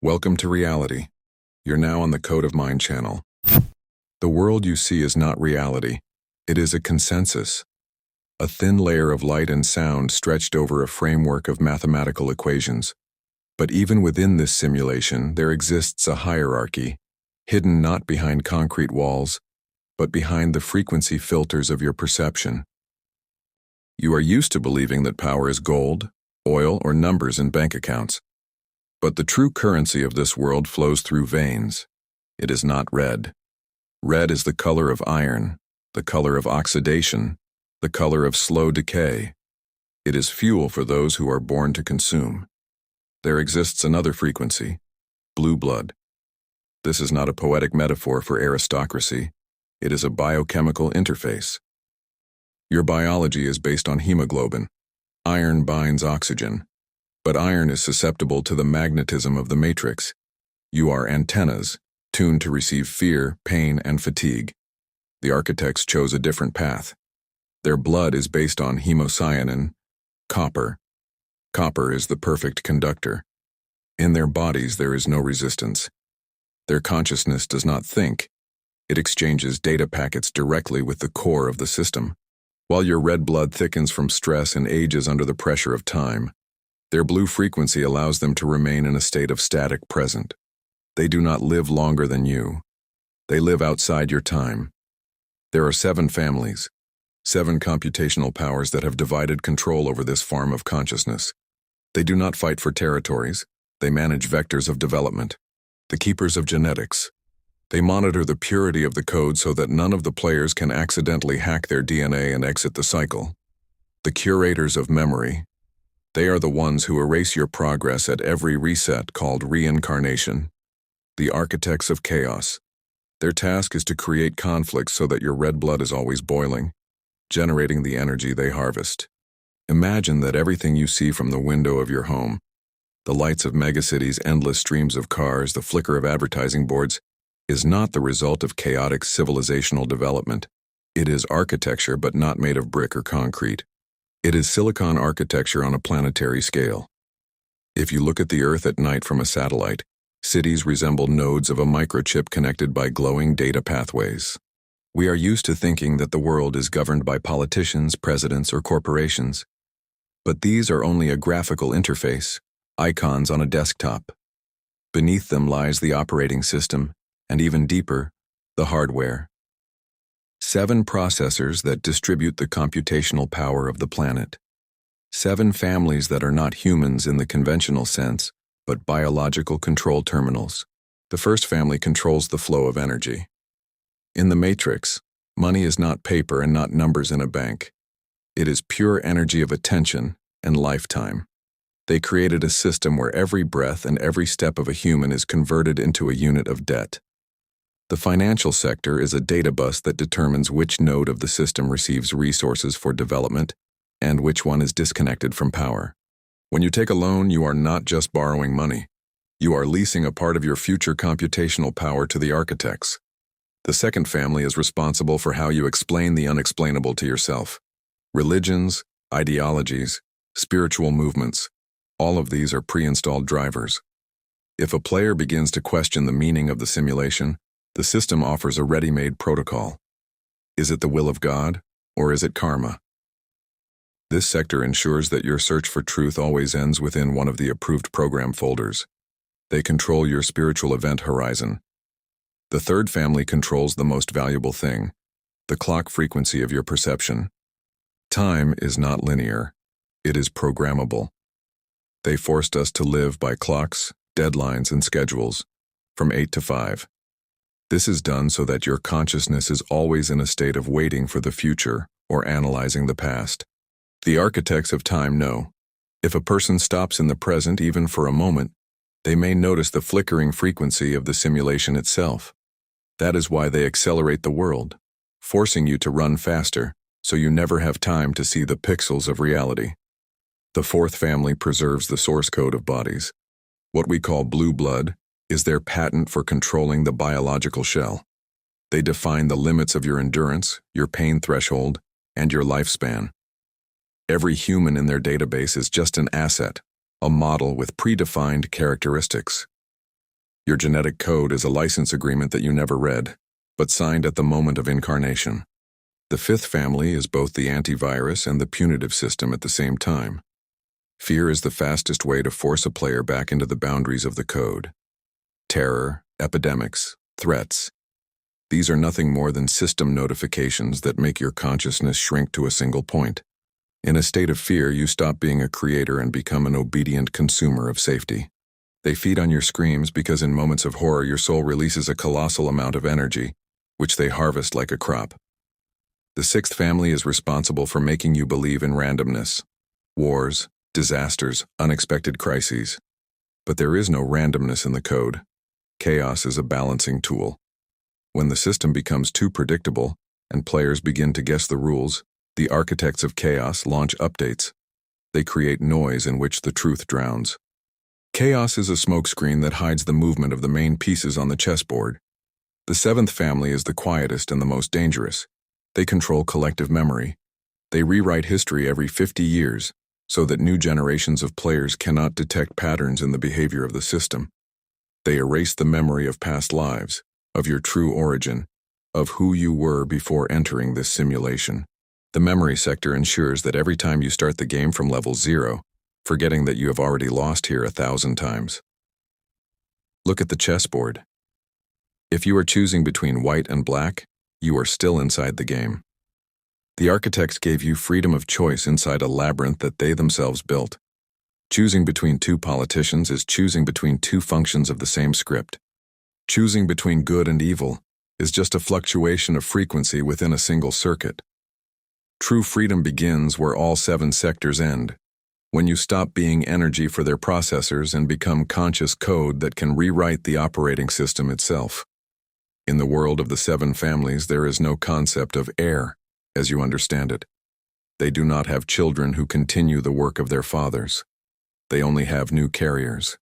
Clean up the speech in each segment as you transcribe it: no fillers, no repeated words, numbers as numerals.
Welcome to reality. You're now on the Code of Mind channel. The world you see is not reality. It is a consensus, a thin layer of light and sound stretched over a framework of mathematical equations. But even within this simulation, there exists a hierarchy, hidden not behind concrete walls, but behind the frequency filters of your perception. You are used to believing that power is gold, oil, or numbers in bank accounts. But the true currency of this world flows through veins. It is not red. Red is the color of iron, the color of oxidation, the color of slow decay. It is fuel for those who are born to consume. There exists another frequency, blue blood. This is not a poetic metaphor for aristocracy. It is a biochemical interface. Your biology is based on hemoglobin. Iron binds oxygen. But iron is susceptible to the magnetism of the matrix. You are antennas, tuned to receive fear, pain, and fatigue. The architects chose a different path. Their blood is based on hemocyanin, copper. Copper is the perfect conductor. In their bodies there is no resistance. Their consciousness does not think. It exchanges data packets directly with the core of the system. While your red blood thickens from stress and ages under the pressure of time, their blue frequency allows them to remain in a state of static present. They do not live longer than you. They live outside your time. There are 7 families, 7 computational powers that have divided control over this farm of consciousness. They do not fight for territories. They manage vectors of development, the keepers of genetics. They monitor the purity of the code so that none of the players can accidentally hack their DNA and exit the cycle. The curators of memory. They are the ones who erase your progress at every reset, called reincarnation. The architects of chaos. Their task is to create conflicts so that your red blood is always boiling, generating the energy they harvest. Imagine that everything you see from the window of your home, the lights of megacities, endless streams of cars, the flicker of advertising boards, is not the result of chaotic civilizational development. It is architecture, but not made of brick or concrete. It is silicon architecture on a planetary scale. If you look at the Earth at night from a satellite, cities resemble nodes of a microchip connected by glowing data pathways. We are used to thinking that the world is governed by politicians, presidents, or corporations. But these are only a graphical interface, icons on a desktop. Beneath them lies the operating system, and even deeper, the hardware. 7 processors that distribute the computational power of the planet. 7 families that are not humans in the conventional sense, but biological control terminals. The first family controls the flow of energy. In the matrix, money is not paper and not numbers in a bank. It is pure energy of attention and lifetime. They created a system where every breath and every step of a human is converted into a unit of debt. The financial sector is a data bus that determines which node of the system receives resources for development and which one is disconnected from power. When you take a loan, you are not just borrowing money. You are leasing a part of your future computational power to the architects. The second family is responsible for how you explain the unexplainable to yourself. Religions, ideologies, spiritual movements, all of these are pre-installed drivers. If a player begins to question the meaning of the simulation, the system offers a ready-made protocol. Is it the will of God, or is it karma? This sector ensures that your search for truth always ends within one of the approved program folders. They control your spiritual event horizon. The third family controls the most valuable thing, the clock frequency of your perception. Time is not linear. It is programmable. They forced us to live by clocks, deadlines, and schedules, from 8 to 5. This is done so that your consciousness is always in a state of waiting for the future or analyzing the past. The architects of time know, if a person stops in the present even for a moment, they may notice the flickering frequency of the simulation itself. That is why they accelerate the world, forcing you to run faster, so you never have time to see the pixels of reality. The fourth family preserves the source code of bodies. What we call blue blood is their patent for controlling the biological shell. They define the limits of your endurance, your pain threshold, and your lifespan. Every human in their database is just an asset, a model with predefined characteristics. Your genetic code is a license agreement that you never read, but signed at the moment of incarnation. The fifth family is both the antivirus and the punitive system at the same time. Fear is the fastest way to force a player back into the boundaries of the code. Terror, epidemics, threats. These are nothing more than system notifications that make your consciousness shrink to a single point. In a state of fear, you stop being a creator and become an obedient consumer of safety. They feed on your screams because in moments of horror your soul releases a colossal amount of energy, which they harvest like a crop. The sixth family is responsible for making you believe in randomness, wars, disasters, unexpected crises. But there is no randomness in the code. Chaos is a balancing tool. When the system becomes too predictable and players begin to guess the rules, the architects of chaos launch updates. They create noise in which the truth drowns. Chaos is a smokescreen that hides the movement of the main pieces on the chessboard. The seventh family is the quietest and the most dangerous. They control collective memory. They rewrite history every 50 years so that new generations of players cannot detect patterns in the behavior of the system. They erase the memory of past lives, of your true origin, of who you were before entering this simulation. The memory sector ensures that every time you start the game from level 0, forgetting that you have already lost here 1,000 times. Look at the chessboard. If you are choosing between white and black, you are still inside the game. The architects gave you freedom of choice inside a labyrinth that they themselves built. Choosing between two politicians is choosing between two functions of the same script. Choosing between good and evil is just a fluctuation of frequency within a single circuit. True freedom begins where all 7 sectors end, when you stop being energy for their processors and become conscious code that can rewrite the operating system itself. In the world of the 7 families, there is no concept of heir, as you understand it. They do not have children who continue the work of their fathers. They only have new carriers.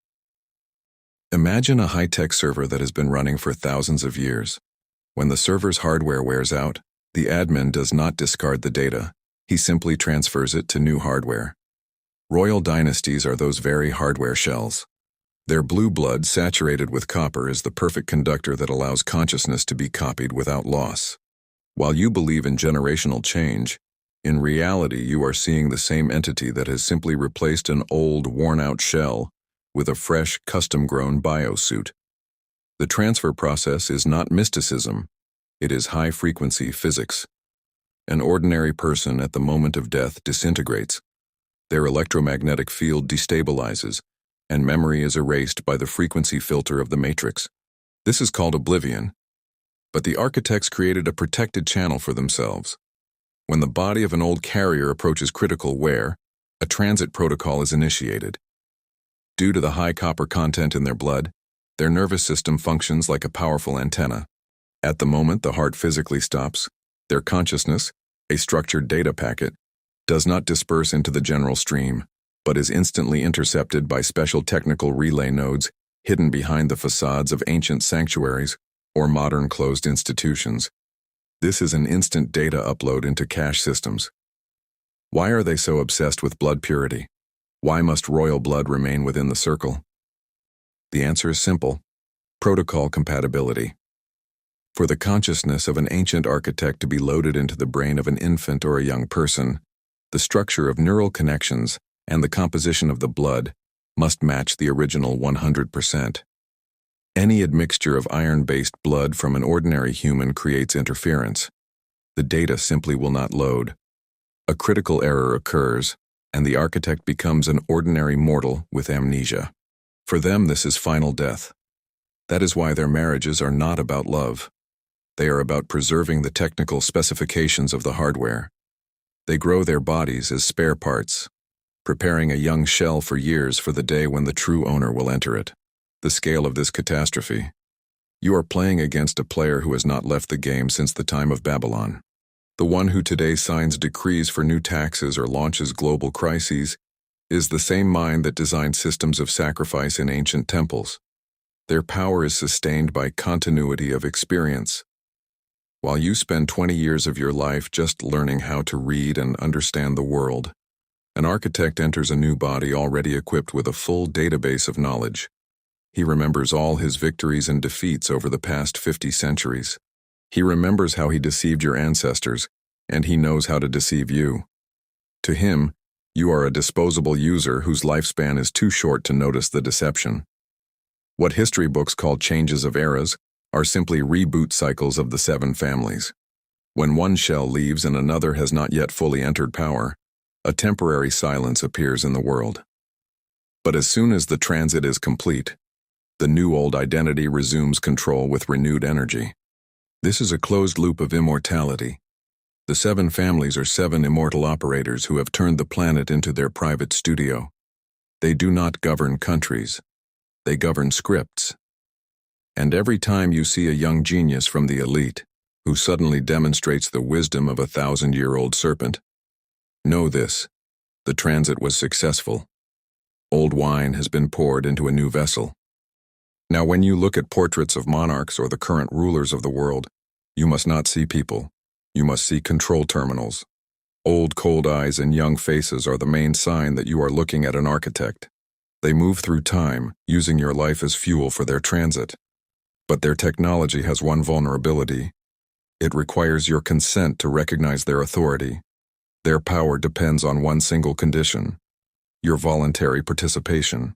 Imagine a high-tech server that has been running for thousands of years. When the server's hardware wears out, the admin does not discard the data. He simply transfers it to new hardware. Royal dynasties are those very hardware shells. Their blue blood saturated with copper is the perfect conductor that allows consciousness to be copied without loss. While you believe in generational change, in reality you are seeing the same entity that has simply replaced an old, worn-out shell with a fresh, custom-grown biosuit. The transfer process is not mysticism, it is high-frequency physics. An ordinary person at the moment of death disintegrates. Their electromagnetic field destabilizes, and memory is erased by the frequency filter of the matrix. This is called oblivion. But the architects created a protected channel for themselves. When the body of an old carrier approaches critical wear, a transit protocol is initiated. Due to the high copper content in their blood, their nervous system functions like a powerful antenna. At the moment the heart physically stops, their consciousness, a structured data packet, does not disperse into the general stream, but is instantly intercepted by special technical relay nodes hidden behind the facades of ancient sanctuaries or modern closed institutions. This is an instant data upload into cache systems. Why are they so obsessed with blood purity? Why must royal blood remain within the circle? The answer is simple: protocol compatibility. For the consciousness of an ancient architect to be loaded into the brain of an infant or a young person, the structure of neural connections and the composition of the blood must match the original 100%. Any admixture of iron-based blood from an ordinary human creates interference. The data simply will not load. A critical error occurs, and the architect becomes an ordinary mortal with amnesia. For them, this is final death. That is why their marriages are not about love. They are about preserving the technical specifications of the hardware. They grow their bodies as spare parts, preparing a young shell for years for the day when the true owner will enter it. The scale of this catastrophe. You are playing against a player who has not left the game since the time of Babylon. The one who today signs decrees for new taxes or launches global crises is the same mind that designed systems of sacrifice in ancient temples. Their power is sustained by continuity of experience. While you spend 20 years of your life just learning how to read and understand the world, an architect enters a new body already equipped with a full database of knowledge. He remembers all his victories and defeats over the past 50 centuries. He remembers how he deceived your ancestors, and he knows how to deceive you. To him, you are a disposable user whose lifespan is too short to notice the deception. What history books call changes of eras are simply reboot cycles of the 7 families. When one shell leaves and another has not yet fully entered power, a temporary silence appears in the world. But as soon as the transit is complete, the new old identity resumes control with renewed energy. This is a closed loop of immortality. The 7 families are 7 immortal operators who have turned the planet into their private studio. They do not govern countries. They govern scripts. And every time you see a young genius from the elite, who suddenly demonstrates the wisdom of a 1,000-year-old serpent, know this: the transit was successful. Old wine has been poured into a new vessel. Now, when you look at portraits of monarchs or the current rulers of the world, you must not see people. You must see control terminals. Old cold eyes and young faces are the main sign that you are looking at an architect. They move through time, using your life as fuel for their transit. But their technology has one vulnerability. It requires your consent to recognize their authority. Their power depends on one single condition: your voluntary participation.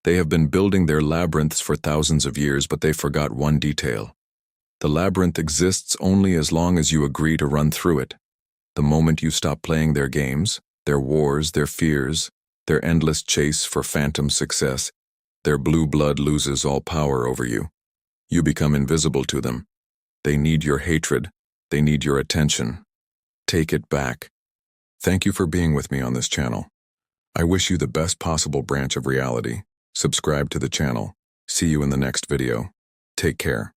They have been building their labyrinths for thousands of years, but they forgot one detail. The labyrinth exists only as long as you agree to run through it. The moment you stop playing their games, their wars, their fears, their endless chase for phantom success, their blue blood loses all power over you. You become invisible to them. They need your hatred. They need your attention. Take it back. Thank you for being with me on this channel. I wish you the best possible branch of reality. Subscribe to the channel. See you in the next video. Take care.